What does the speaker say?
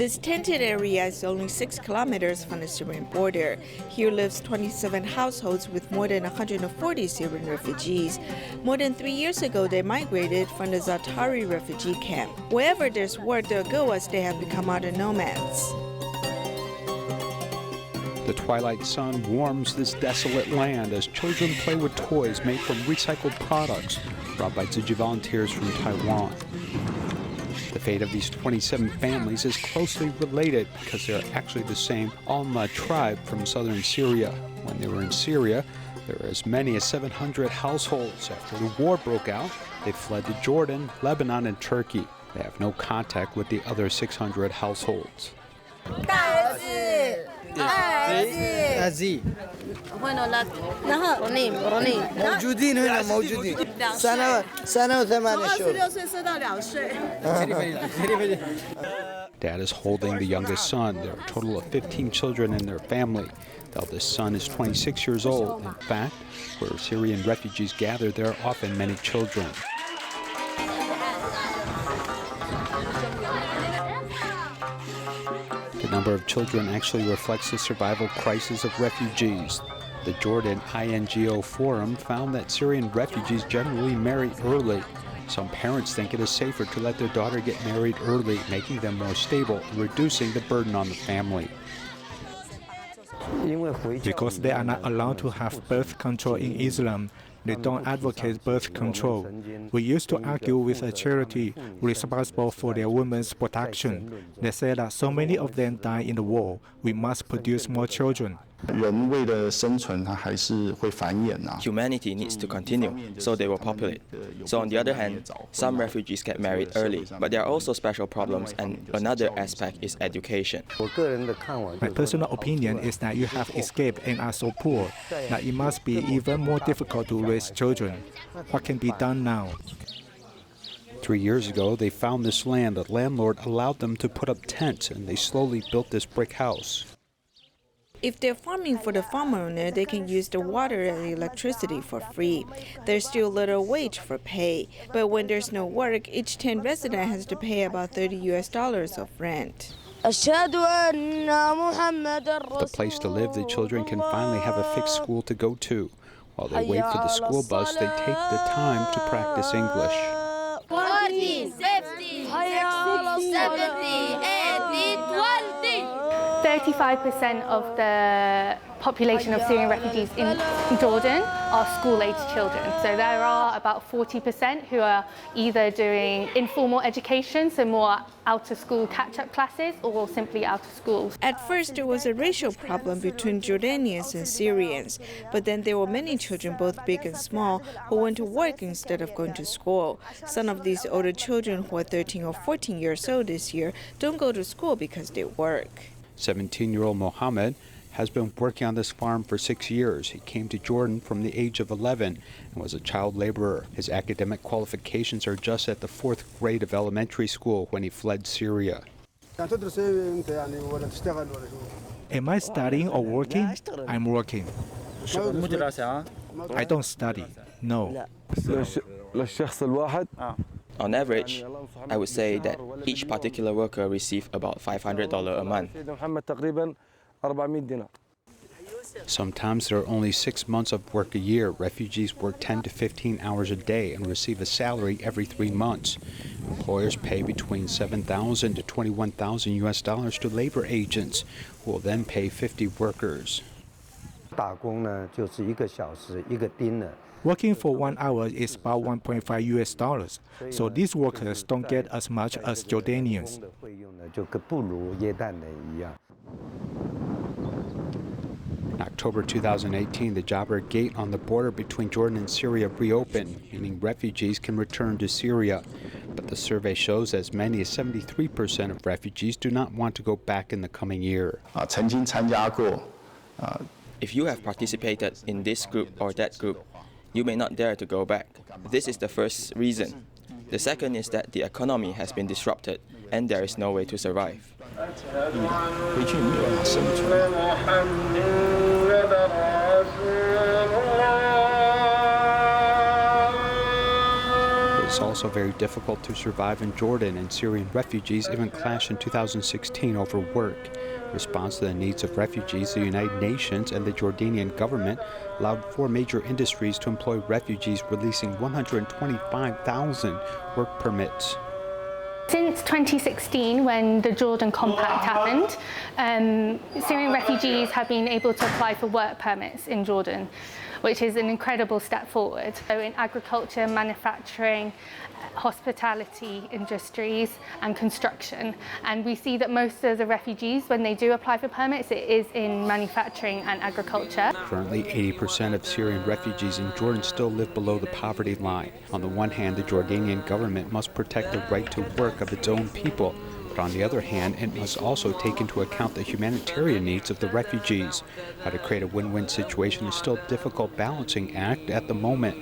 This tented area is only 6 kilometers from the Syrian border. Here lives 27 households with more than 140 Syrian refugees. More than 3 years ago, they migrated from the Zaatari refugee camp. Wherever there's work, they'll go as they have become modern nomads. The twilight sun warms this desolate land as children play with toys made from recycled products brought by Tzu Chi volunteers from Taiwan. The fate of these 27 families is closely related because they're actually the same Alma tribe from southern Syria. When they were in Syria, there were as many as 700 households. After the war broke out, they fled to Jordan, Lebanon, and Turkey. They have no contact with the other 600 households. موجودين هنا موجودين سنة و8 شهور. Dad is holding the youngest son. There are a total of 15 children in their family. The eldest son is 26 years old. In fact, where Syrian refugees gather, there are often many children. The number of children actually reflects the survival crisis of refugees. The Jordan INGO Forum found that Syrian refugees generally marry early. Some parents think it is safer to let their daughter get married early, making them more stable and reducing the burden on the family. Because they are not allowed to have birth control in Islam, they don't advocate birth control. We used to argue with a charity responsible for their women's protection. They said that so many of them die in the war, we must produce more children. Humanity needs to continue, so they will populate. So on the other hand, some refugees get married early, but there are also special problems, and another aspect is education. My personal opinion is that you have escaped and are so poor that it must be even more difficult to raise children. What can be done now? 3 years ago, they found this land. The landlord allowed them to put up tents, and they slowly built this brick house. If they're farming for the farm owner, they can use the water and the electricity for free. There's still little wage for pay, but when there's no work, each tent resident has to pay about $30 of rent. The place to live, the children can finally have a fixed school to go to. While they wait for the school bus, they take the time to practice English. 14, 15, 16, 17, 18, 20. 35% of the population of Syrian refugees in Jordan are school-aged children. So there are about 40% who are either doing informal education, so more out-of-school catch-up classes, or simply out of school. At first, there was a racial problem between Jordanians and Syrians, but then there were many children, both big and small, who went to work instead of going to school. Some of these older children who are 13 or 14 years old this year don't go to school because they work. 17-year-old Mohammed has been working on this farm for 6 years. He came to Jordan from the age of 11 and was a child laborer. His academic qualifications are just at the 4th grade of elementary school when he fled Syria. Am I studying or working? I'm working. I don't study, no. On average, I would say that each particular worker receives about $500 a month. Sometimes there are only 6 months of work a year. Refugees work 10 to 15 hours a day and receive a salary every 3 months. Employers pay between $7,000 to $21,000 to labor agents, who will then pay 50 workers. Working for 1 hour is about $1.5. So these workers don't get as much as Jordanians. In October 2018, the Jabir Gate on the border between Jordan and Syria reopened, meaning refugees can return to Syria. But the survey shows as many as 73% of refugees do not want to go back in the coming year. If you have participated in this group or that group, you may not dare to go back. This is the first reason. The second is that the economy has been disrupted and there is no way to survive. It's also also very difficult to survive in Jordan, and Syrian refugees even clashed in 2016 over work. In response to the needs of refugees, the United Nations and the Jordanian government allowed 4 major industries to employ refugees, releasing 125,000 work permits. Since 2016, when the Jordan Compact happened, Syrian refugees have been able to apply for work permits in Jordan, which is an incredible step forward. So in agriculture, manufacturing, hospitality industries and construction. And we see that most of the refugees, when they do apply for permits, it is in manufacturing and agriculture. Currently, 80% of Syrian refugees in Jordan still live below the poverty line. On the one hand, the Jordanian government must protect the right to work of its own people. But on the other hand, it must also take into account the humanitarian needs of the refugees. How to create a win-win situation is still a difficult balancing act at the moment.